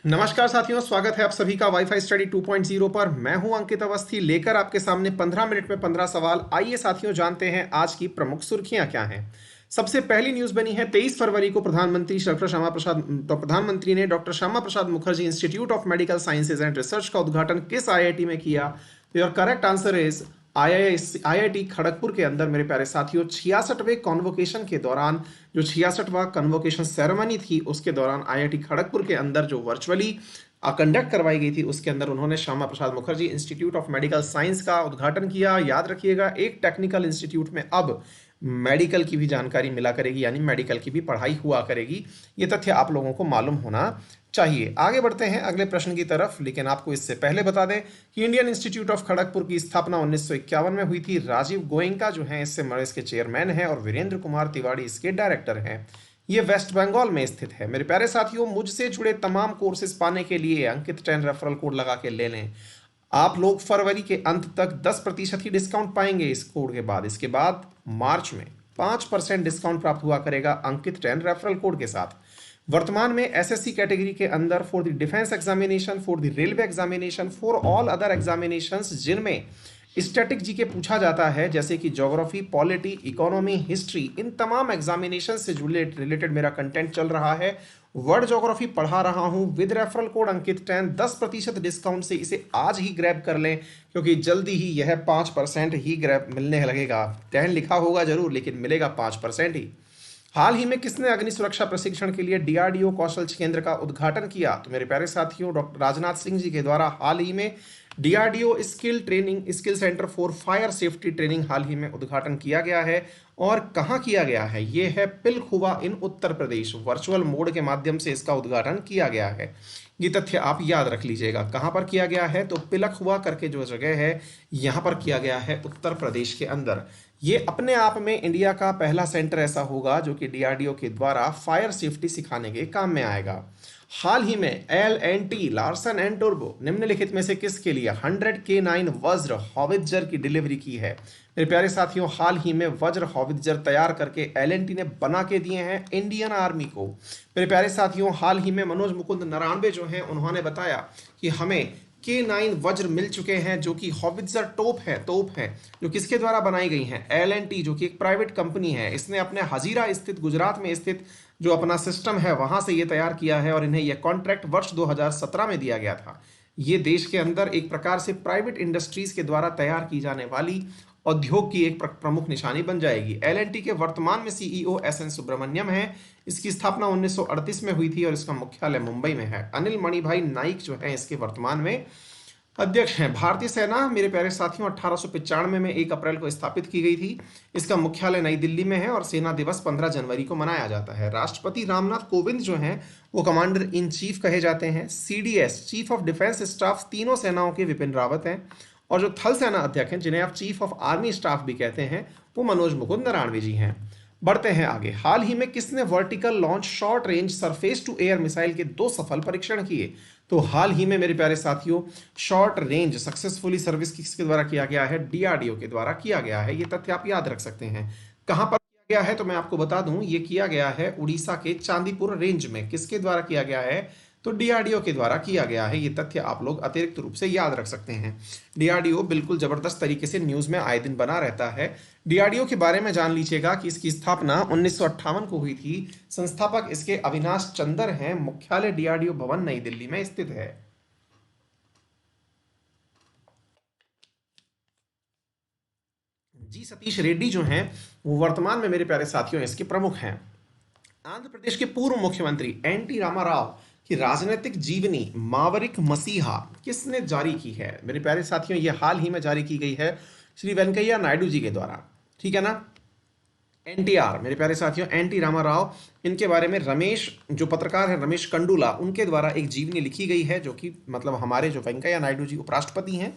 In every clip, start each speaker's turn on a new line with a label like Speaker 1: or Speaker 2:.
Speaker 1: नमस्कार साथियों, स्वागत है आप सभी का वाईफाई स्टडी 2.0 पर। मैं हूं अंकित अवस्थी, लेकर आपके सामने 15 मिनट में 15 सवाल। आइए साथियों, जानते हैं आज की प्रमुख सुर्खियां क्या हैं। सबसे पहली न्यूज बनी है 23 फरवरी को प्रधानमंत्री ने doctor Shyama Prasad Mukherjee institute of medical sciences and research का उद्घाटन किस आईआईटी में किया। तो your correct answer is IIT Kharagpur के अंदर। मेरे प्यारे साथियों, 66वें कॉन्वोकेशन के दौरान, जो 66वां कन्वोकेशन सेरेमनी थी, उसके दौरान आईआईटी खड़गपुर के अंदर जो वर्चुअली कंडक्ट करवाई गई थी, उसके अंदर उन्होंने Shyama Prasad Mukherjee institute of medical science का उद्घाटन किया। याद रखिएगा, एक टेक्निकल इंस्टीट्यूट में अब मेडिकल की भी जानकारी मिला करेगी, यानी मेडिकल की भी पढ़ाई हुआ करेगी। ये तथ्य आप लोगों को मालूम होना चाहिए। आगे बढ़ते हैं अगले प्रश्न की तरफ, लेकिन आपको इससे पहले बता दें कि इंडियन इंस्टीट्यूट ऑफ खड़गपुर की स्थापना 1951 में हुई थी। राजीव गोयनका जो हैं इसके चेयरमैन हैं और वीरेंद्र कुमार तिवारी इसके डायरेक्टर हैं। ये वेस्ट बंगाल में स्थित है। मेरे प्यारे साथियों, मुझसे जुड़े तमाम कोर्सेज पाने के लिए अंकित 10 रेफरल कोड लगा के ले लें। आप लोग फरवरी के अंत तक 10% ही डिस्काउंट पाएंगे इस कोड के बाद। इसके बाद मार्च में 5% डिस्काउंट प्राप्त हुआ करेगा अंकित 10 रेफरल कोड के साथ। वर्तमान में एसएससी कैटेगरी के अंदर for the defence examination, for the railway examination, for all other examinations जिनमें स्टैटिक जीके पूछा जाता है, जैसे कि ज्योग्राफी, पॉलिटी, इकोनॉमी, हिस्ट्री, इन तमाम एग्जामिनेशन से जुड़े रिलेटेड मेरा कंटेंट चल रहा है। वर्ड ज्योग्राफी पढ़ा रहा हूं with referral code Ankit 10, 10% discount से इसे आज ही ग्रैब कर लें, क्योंकि जल्दी ही यह 5% ही ग्रैब मिलने लगेगा। 10 लिखा होगा जरूर, लेकिन मिलेगा 5% ही। हाल ही में किसने अग्नि सुरक्षा प्रशिक्षण के लिए डीआरडीओ कौशल केंद्र का उद्घाटन किया। तो मेरे प्यारे साथियों, डॉक्टर राजनाथ सिंह जी के द्वारा हाल ही में DRDO skill centre for fire safety training हाल ही में उद्घाटन किया गया है। और कहाँ किया गया है? ये है पिलखुवा इन उत्तर प्रदेश। वर्चुअल मोड के माध्यम से इसका उद्घाटन किया गया है। ये तथ्य आप याद रख लीजिएगा। कहाँ पर किया गया है? तो पिलखुवा करके जो जगह है, यहाँ पर किया गया है उत्तर प्रदेश के अंदर। ये अपने आप में इंडिया का पहला सेंटर ऐसा होगा जो कि डीआरडीओ के द्वारा फायर सेफ्टी सिखाने के काम में आएगा। हाल ही में एल&टी लार्सन एंड टुर्बो निम्नलिखित में से किसके लिए 100K9 वज्र हॉवित्जर की डिलीवरी की है? मेरे प्यारे साथियों, हाल ही में वज्र हॉवित्जर तैयार करके एल&टी ने बना के दिए हैं इंडियन आर्मी को। मेरे प्यारे साथियों, हाल ही में मनोज मुकुंद नरानवे जो हैं, उन्होंने बताया कि हमें K9 वज्र मिल चुके हैं, जो कि हॉवित्जर तोप है, जो किसके द्वारा बनाई गई हैं? एल&टी, जो कि एक प्राइवेट कंपनी है। इसने अपने हजीरा स्थित, गुजरात में स्थित जो अपना सिस्टम है, वहां से ये तैयार किया है और इन्हें यह कॉन्ट्रैक्ट वर्ष 2017 में दिया गया था। ये देश के अंदर एक प्रकार से प्राइवेट इंडस्ट्रीज के द्वारा तैयार की जाने वाली उद्योग की एक प्रमुख निशानी बन जाएगी। एल&टी के वर्तमान में सीईओ एस.एन. सुब्रमण्यम है। इसकी स्थापना 1938 में हुई थी और इसका मुख्यालय मुंबई में है। अनिल मणिभाई नाइक जो है इसके वर्तमान में अध्यक्ष हैं। भारतीय सेना, मेरे प्यारे साथियों, 1895 में 1 अप्रैल को स्थापित की गई थी। इसका मुख्यालय नई दिल्ली में है और सेना दिवस 15 जनवरी को मनाया जाता है। राष्ट्रपति रामनाथ कोविंद जो हैं वो कमांडर इन चीफ कहे जाते हैं। CDS, chief of defence staff, तीनों सेनाओं के विपिन रावत हैं। और जो थल सेना अध्यक्ष हैं, जिन्हें आप चीफ ऑफ आर्मी स्टाफ भी कहते हैं, वो मनोज मुकुंद नरानवे जी हैं। बढ़ते हैं आगे। हाल ही में किसने vertical launch short range surface to air missile के 2 सफल परीक्षण किए? तो हाल ही में मेरे प्यारे साथियों, शॉर्ट रेंज सक्सेसफुली सर्विस किसके द्वारा किया गया है? डीआरडीओ के द्वारा किया गया है। ये तथ्य आप याद रख सकते हैं। कहां पर किया गया है? तो मैं आपको बता दूं, ये किया गया है उड़ीसा के चांदीपुर रेंज में। किसके द्वारा किया गया है? तो डीआरडीओ के द्वारा किया गया है। ये तथ्य आप लोग अतिरिक्त रूप से याद रख सकते हैं। डीआरडीओ बिल्कुल जबरदस्त तरीके से न्यूज में आए दिन बना रहता है। डीआरडीओ के बारे में जान लीजिएगा कि इसकी स्थापना 1958 को हुई थी। संस्थापक इसके अविनाश चंद्र हैं। मुख्यालय डीआरडीओ भवन नई दिल्ली में स्थित है। जी सतीश रेड्डी जो हैं वो वर्तमान में मेरे प्यारे साथियों इसके प्रमुख हैं। आंध्र प्रदेश के पूर्व मुख्यमंत्री एन.टी. रामाराव की राजनीतिक जीवनी मावरिक मसीहा किसने जारी की है? मेरे प्यारे साथियों, ये हाल ही में जारी की गई है श्री वेंकैया नायडू जी के द्वारा। ठीक है ना? एनटीआर, मेरे प्यारे साथियों, एन.टी. रामाराव, इनके बारे में रमेश, जो पत्रकार है रमेश कंडूला, उनके द्वारा एक जीवनी लिखी गई है, जो कि मतलब हमारे जो वेंकैया नायडू जी उपराष्ट्रपति हैं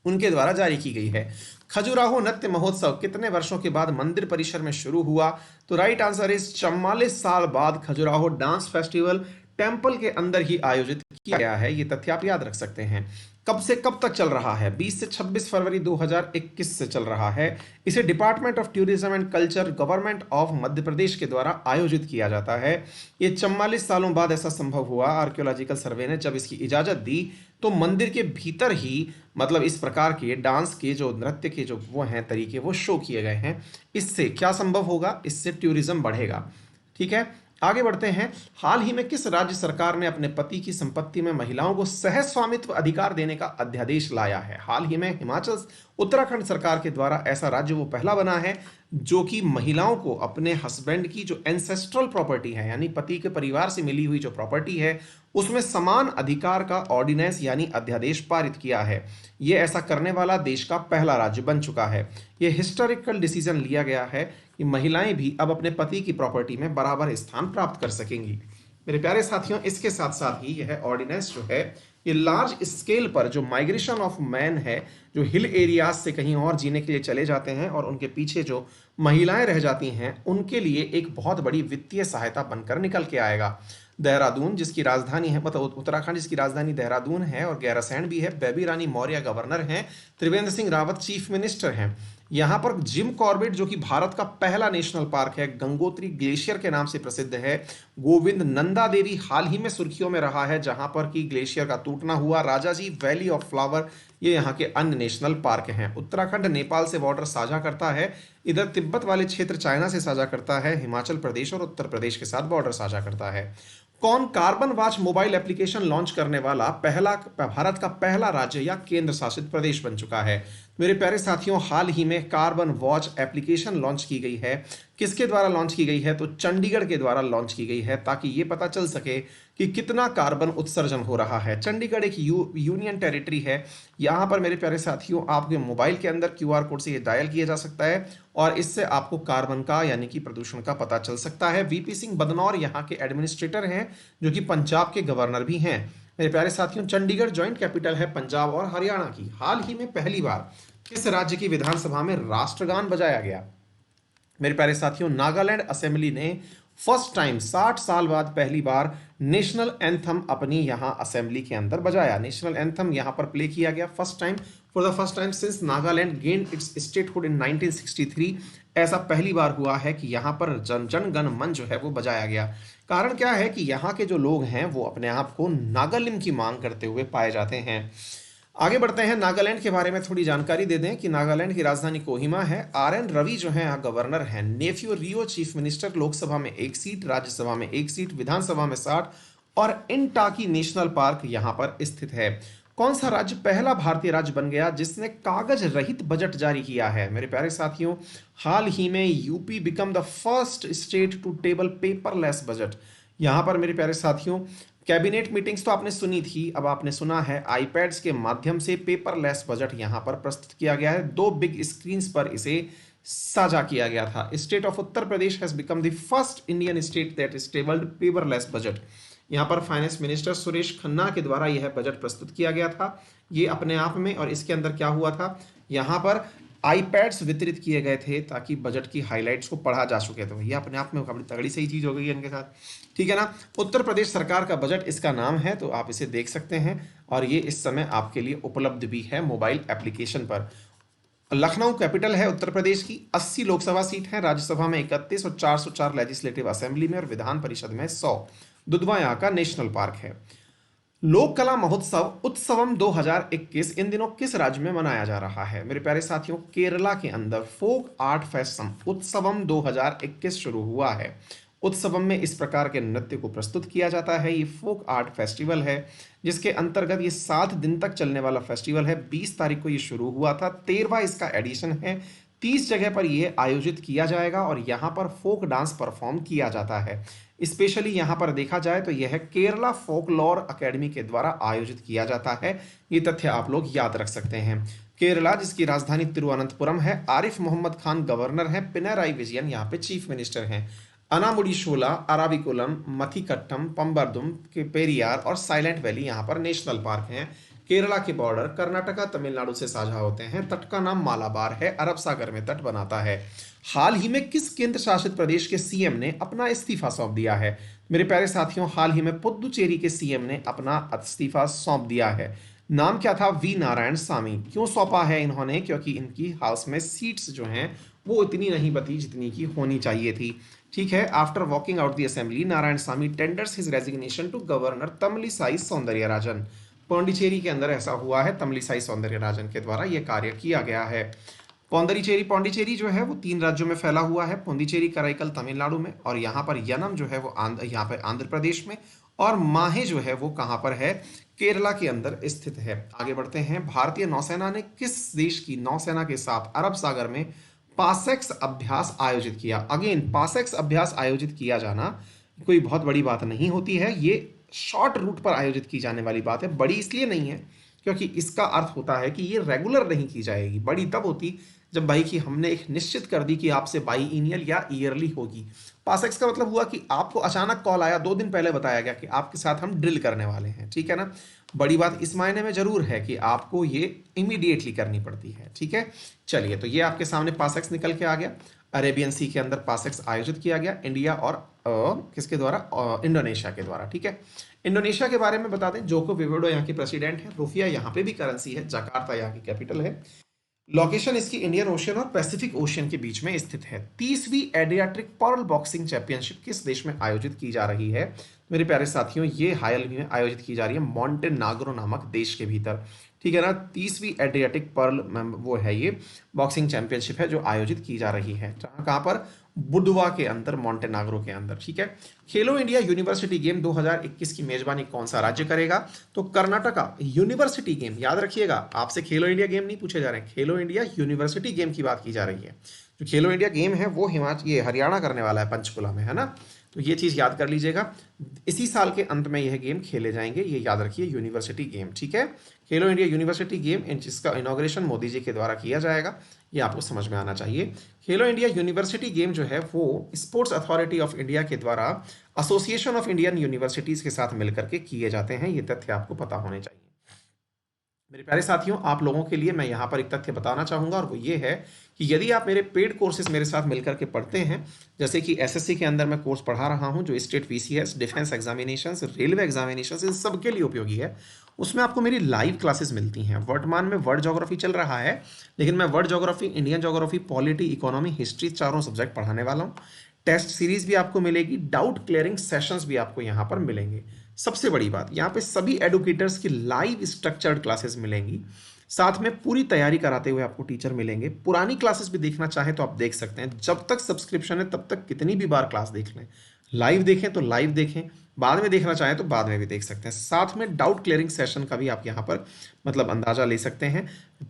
Speaker 1: उनके द्वारा जारी की गई है। खजुराहो नृत्य महोत्सव कितने वर्षों के बाद मंदिर परिसर में शुरू हुआ? तो राइट आंसर इज 44 साल बाद खजुराहो डांस फेस्टिवल टेंपल के अंदर ही आयोजित किया गया है। ये तथ्य आप याद रख सकते हैं। कब से कब तक चल रहा है? 20 से 26 फरवरी 2021 से चल रहा है। इसे department of tourism and culture, government of Madhya Pradesh के द्वारा आयोजित किया जाता है। ये 44 सालों बाद ऐसा संभव हुआ। आर्कियोलॉजिकल सर्वे ने जब इसकी इजाजत दी तो मंदिर के भीतर ही मतलब इस प्रकार के डांस के जो नृत्य के जो वो हैं तरीके वो शो किए गए हैं। इससे क्या संभव होगा? इससे टूरिज्म बढ़ेगा। ठीक है, आगे बढ़ते हैं। हाल ही में किस राज्य सरकार ने अपने पति की संपत्ति में महिलाओं को सह स्वामित्व अधिकार देने का अध्यादेश लाया है? हाल ही में हिमाचल उत्तराखंड सरकार के द्वारा ऐसा राज्य वो पहला बना है जो कि महिलाओं को अपने हस्बैंड की जो एंसेस्ट्रल प्रॉपर्टी है यानी पति के परिवार से मिली हुई जो प्रॉपर्टी है उसमें समान अधिकार का ऑर्डिनेंस यानी अध्यादेश पारित किया है। ये ऐसा करने वाला देश का पहला राज्य बन चुका है। ये हिस्टोरिकल डिसीजन लिया गया है कि महिलाएं भी अब अपने पति की प्रॉपर्टी में बराबर स्थान प्राप्त कर सकेंगी। मेरे प्यारे साथियों, इसके साथ साथ ही यह ऑर्डिनेंस जो है ये लार्ज स्केल पर जो माइग्रेशन ऑफ मैन है, जो हिल एरियाज से कहीं और जीने के लिए चले जाते हैं और उनके पीछे जो महिलाएं रह जाती हैं उनके लिए एक बहुत बड़ी वित्तीय सहायता बनकर निकल के आएगा। देहरादून जिसकी राजधानी है मतलब उत्तराखंड जिसकी राजधानी देहरादून है और गैरसैंण भी है, बेबी रानी मौर्य गवर्नर हैं, त्रिवेंद्र सिंह रावत चीफ मिनिस्टर हैं। यहाँ पर जिम कॉर्बेट जो कि भारत का पहला नेशनल पार्क है, गंगोत्री ग्लेशियर के नाम से प्रसिद्ध है, गोविंद नंदा देवी हाल ही में सुर्खियों में रहा है जहां पर कि ग्लेशियर का टूटना हुआ, राजाजी वैली ऑफ फ्लावर, ये यहाँ के अन्य नेशनल पार्क हैं। उत्तराखंड नेपाल से बॉर्डर साझा करता है, इधर तिब्बत वाले क्षेत्र चाइना से साझा करता है, हिमाचल प्रदेश और उत्तर प्रदेश के साथ बॉर्डर साझा करता है। कौन carbon watch mobile application launch करने वाला पहला भारत का पहला राज्य या केंद्र शासित प्रदेश बन चुका है? मेरे प्यारे साथियों, हाल ही में कार्बन वॉच एप्लीकेशन लॉन्च की गई है। किसके द्वारा लॉन्च की गई है? तो चंडीगढ़ के द्वारा लॉन्च की गई है ताकि ये पता चल सके कि कितना कार्बन उत्सर्जन हो रहा है। चंडीगढ़ एक यूनियन टेरिटरी है। यहाँ पर मेरे प्यारे साथियों आपके मोबाइल के अंदर क्यूआर कोड से ये डायल किया जा सकता है और इससे आपको कार्बन का यानी कि प्रदूषण का पता चल सकता है। वीपी सिंह बदनौर यहाँ के एडमिनिस्ट्रेटर हैं जो कि पंजाब के गवर्नर भी हैं। मेरे प्यारे साथियों, चंडीगढ़ जॉइंट कैपिटल है पंजाब और हरियाणा की। हाल ही में पहली बार किस राज्य की विधानसभा में राष्ट्रगान बजाया गया? मेरे प्यारे साथियों, नागालैंड असेंबली ने फर्स्ट टाइम 60 साल बाद पहली बार नेशनल एंथम अपनी यहां असेंबली के अंदर बजाया। नेशनल एंथम यहां पर प्ले किया गया first time, for the first time since Nagaland gained its statehood in 1963। ऐसा पहली बार हुआ है कि यहां पर जन गण मन जो है वो बजाया गया। कारण क्या है कि यहाँ के जो लोग हैं वो अपने आप को नागालिम की मांग करते हुए पाए जाते हैं। आगे बढ़ते हैं, नागालैंड के बारे में थोड़ी जानकारी दे दें कि नागालैंड की राजधानी कोहिमा है। आरएन रवि जो है गवर्नर हैं, नेफ्यू रियो चीफ मिनिस्टर, लोकसभा में 1 सीट, राज्यसभा में 1 सीट, विधानसभा में 60 और इंटाकी नेशनल पार्क यहां पर स्थित है। कौन सा राज्य पहला भारतीय राज्य बन गया जिसने कागज रहित बजट जारी किया है? मेरे प्यारे साथियों, हाल ही में UP become the first state to table paperless budget. यहां पर मेरे प्यारे साथियों कैबिनेट मीटिंग्स तो आपने सुनी थी, अब आपने सुना है आईपैड्स के माध्यम से पेपरलेस बजट यहां पर प्रस्तुत किया गया है। 2 बिग स्क्रीन्स पर इसे साझा किया गया था। State of Uttar Pradesh has become the first Indian state that is tabled paperless budget. यहाँ पर फाइनेंस मिनिस्टर सुरेश खन्ना के द्वारा यह बजट प्रस्तुत किया गया था। ये अपने आप में, और इसके अंदर क्या हुआ था, यहाँ पर आईपैड्स वितरित किए गए थे ताकि बजट की हाइलाइट्स को पढ़ा जा सके। तो ये अपने आप में बड़ी तगड़ी सही चीज हो गई है इनके साथ, ठीक है ना। उत्तर प्रदेश सरकार का बजट इसका नाम है, तो आप इसे देख सकते हैं और ये इस समय आपके लिए उपलब्ध भी है मोबाइल एप्लीकेशन पर। लखनऊ कैपिटल है उत्तर प्रदेश की। 80 लोकसभा सीट है, राज्यसभा में 31 और 404 लेजिस्लेटिव असेंबली में और विधान परिषद में 100। दुधवा यहाँ का नेशनल पार्क है। लोक कला महोत्सव उत्सवम 2021 इन दिनों किस राज्य में मनाया जा रहा है? मेरे प्यारे साथियों, केरला के अंदर फोक आर्ट फेस्टिवल उत्सवम 2021 शुरू हुआ है। उत्सवम में इस प्रकार के नृत्य को प्रस्तुत किया जाता है। ये फोक आर्ट फेस्टिवल है जिसके अंतर्गत ये 7 दिन तक चलने वाला फेस्टिवल है। 20 तारीख को ये शुरू हुआ था, 13वां इसका एडिशन है। 30 जगह पर यह आयोजित किया जाएगा और यहाँ पर फोक डांस परफॉर्म किया जाता है। स्पेशली यहाँ पर देखा जाए तो यह केरला फोकलॉर अकेडमी के द्वारा आयोजित किया जाता है। ये तथ्य आप लोग याद रख सकते हैं। केरला जिसकी राजधानी तिरुवनंतपुरम है, आरिफ मोहम्मद खान गवर्नर हैं, पिनराई विजयन यहाँ पे चीफ मिनिस्टर हैं। अनामुडीशोला, अराविकुलम, मथिकट्टम, पंबरदुम के पेरियार और साइलेंट वैली यहाँ पर नेशनल पार्क हैं। केरला के बॉर्डर कर्नाटका तमिलनाडु से साझा होते हैं। तट का नाम मालाबार है, अरब सागर में तट बनाता है। हाल ही में किस केंद्र शासित प्रदेश के सीएम ने अपना इस्तीफा सौंप दिया है? मेरे प्यारे साथियों, हाल ही में पुदुचेरी के सीएम ने अपना इस्तीफा सौंप दिया है। नाम क्या था? वी नारायण सामी। क्यों सौंपा है इन्होंने? क्योंकि इनकी हाउस में सीट्स जो हैं वो इतनी नहीं बची जितनी की होनी चाहिए थी। ठीक है। After walking out the assembly, Narayanasamy tenders his resignation to governor Tamilisai Soundararajan. Pondicherry के अंदर ऐसा हुआ है, तमिलिसाई सौंदर्यराजन के द्वारा यह कार्य किया गया है। पौंडीचेरी पौंडीचेरी जो है वो 3 राज्यों में फैला हुआ है, पौंडीचेरी, कराईकल तमिलनाडु में, और यहाँ पर यनम जो है वो यहाँ पर आंध्र प्रदेश में, और माहे जो है वो कहाँ पर है? केरला के अंदर स्थित है। आगे बढ़ते हैं। भारतीय नौसेना ने किस देश की नौसेना के साथ अरब सागर में पासेक्स अभ्यास आयोजित किया? अगेन, पासेक्स अभ्यास आयोजित किया जाना कोई बहुत बड़ी बात नहीं होती है, ये शॉर्ट रूट पर आयोजित की जाने वाली बात है। बड़ी इसलिए नहीं है क्योंकि इसका अर्थ होता है कि ये रेगुलर नहीं की जाएगी। बड़ी तब होती जब भाई कि हमने एक निश्चित कर दी कि आपसे बाई ईनियल या ईयरली होगी। पासेक्स का मतलब हुआ कि आपको अचानक कॉल आया, 2 दिन पहले बताया गया कि आपके साथ हम ड्रिल करने वाले हैं, ठीक है ना। बड़ी बात इस मायने में जरूर है कि आपको ये इमीडिएटली करनी पड़ती है, ठीक है। चलिए, तो ये आपके सामने पासेक्स निकल के आ गया। अरेबियन सी के अंदर पासेक्स आयोजित किया गया, इंडिया और किसके द्वारा? इंडोनेशिया के द्वारा, ठीक है। इंडोनेशिया के बारे में बता दें, जोको विडोडो यहाँ के प्रेसिडेंट है, रुपया यहाँ पे भी करेंसी है, जकार्ता यहाँ की कैपिटल है। लोकेशन इसकी इंडियन ओशियन और पैसिफिक ओशियन के बीच में स्थित है। 30वीं एडियाट्रिक पर्ल बॉक्सिंग चैंपियनशिप किस देश में आयोजित की जा रही है? मेरे प्यारे साथियों, ये हाल ही में आयोजित की जा रही है मॉन्टेनाग्रो नामक देश के भीतर, ठीक है ना। 30वीं एडियाटिक पर्ल वो है, ये बॉक्सिंग चैंपियनशिप है जो आयोजित की जा रही है। कहाँ पर? बुडवा के अंदर, मॉन्टेनाग्रो के अंदर, ठीक है। खेलो इंडिया यूनिवर्सिटी गेम 2021 की मेजबानी कौन सा राज्य करेगा? तो कर्नाटका। यूनिवर्सिटी गेम याद रखिएगा, आपसे खेलो इंडिया गेम नहीं पूछे जा रहे हैं, खेलो इंडिया यूनिवर्सिटी गेम की बात की जा रही है। जो खेलो इंडिया गेम है वो ये हरियाणा करने वाला है, पंचकुला में, है ना। तो ये चीज़ याद कर लीजिएगा। इसी साल के अंत में यह गेम खेले जाएंगे, ये याद रखिए, यूनिवर्सिटी गेम, ठीक है। खेलो इंडिया यूनिवर्सिटी गेम, जिसका इनॉग्रेशन मोदी जी के द्वारा किया जाएगा, ये आपको समझ में आना चाहिए। खेलो इंडिया यूनिवर्सिटी गेम जो है वो स्पोर्ट्स अथॉरिटी ऑफ इंडिया के द्वारा एसोसिएशन ऑफ इंडियन यूनिवर्सिटीज के साथ मिलकर के किए जाते हैं। ये तथ्य आपको पता होने चाहिए। मेरे प्यारे साथियों, आप लोगों के लिए मैं यहाँ पर एक तथ्य बताना चाहूँगा, और वो ये है कि यदि आप मेरे पेड कोर्सेज मेरे साथ मिलकर के पढ़ते हैं, जैसे कि एसएससी के अंदर मैं कोर्स पढ़ा रहा हूँ जो state PCS, defence examinations, railway examinations, इन सब के लिए उपयोगी है, उसमें आपको मेरी लाइव क्लासेस मिलती हैं। वर्तमान में वर्ल्ड ज्योग्राफी चल रहा है, लेकिन मैं world geography, Indian geography, polity, economy, history, चारों सब्जेक्ट पढ़ाने वाला हूँ। टेस्ट सीरीज भी आपको मिलेगी, डाउट क्लियरिंग सेशंस भी आपको यहाँ पर मिलेंगे। सबसे बड़ी बात, यहाँ पे सभी एडुकेटर्स की लाइव स्ट्रक्चर्ड क्लासेस मिलेंगी, साथ में पूरी तैयारी कराते हुए आपको टीचर मिलेंगे। पुरानी क्लासेस भी देखना चाहें तो आप देख सकते हैं, जब तक सब्सक्रिप्शन है तब तक कितनी भी बार क्लास देख लें। लाइव देखें तो लाइव देखें, बाद में देखना चाहें तो बाद में भी देख सकते हैं। साथ में डाउट क्लियरिंग सेशन का भी आप यहाँ पर मतलब अंदाजा ले सकते हैं।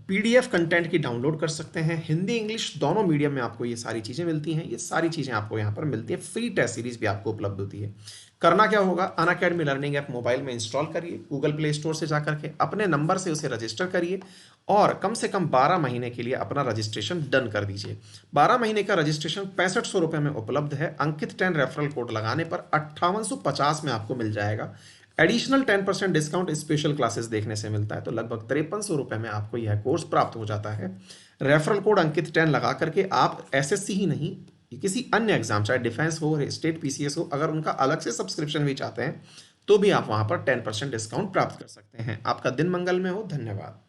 Speaker 1: पीडीएफ कंटेंट की डाउनलोड कर सकते हैं, हिंदी इंग्लिश दोनों मीडियम में आपको ये सारी चीज़ें मिलती हैं। ये सारी चीज़ें आपको यहाँ पर मिलती हैं। फ्री टेस्ट सीरीज भी आपको उपलब्ध होती है। करना क्या होगा? अनअकैडमी लर्निंग ऐप मोबाइल में इंस्टॉल करिए, गूगल प्ले स्टोर से जाकर के अपने नंबर से उसे रजिस्टर करिए, और कम से कम 12 महीने के लिए अपना रजिस्ट्रेशन डन कर दीजिए। 12 महीने का रजिस्ट्रेशन 6500 रुपये में उपलब्ध है। अंकित 10 रेफरल कोड लगाने पर 5850 में आपको मिल जाएगा। एडिशनल 10% डिस्काउंट स्पेशल क्लासेस देखने से मिलता है, तो लगभग 5300 रुपये में आपको यह कोर्स प्राप्त हो जाता है। रेफरल कोड अंकित 10 लगा करके आप एसएससी ही नहीं, किसी अन्य एग्जाम, चाहे डिफेंस हो, स्टेट पीसीएस हो, अगर उनका अलग से सब्सक्रिप्शन भी चाहते हैं तो भी आप वहां पर 10% डिस्काउंट प्राप्त कर सकते हैं। आपका दिन मंगल में हो। धन्यवाद।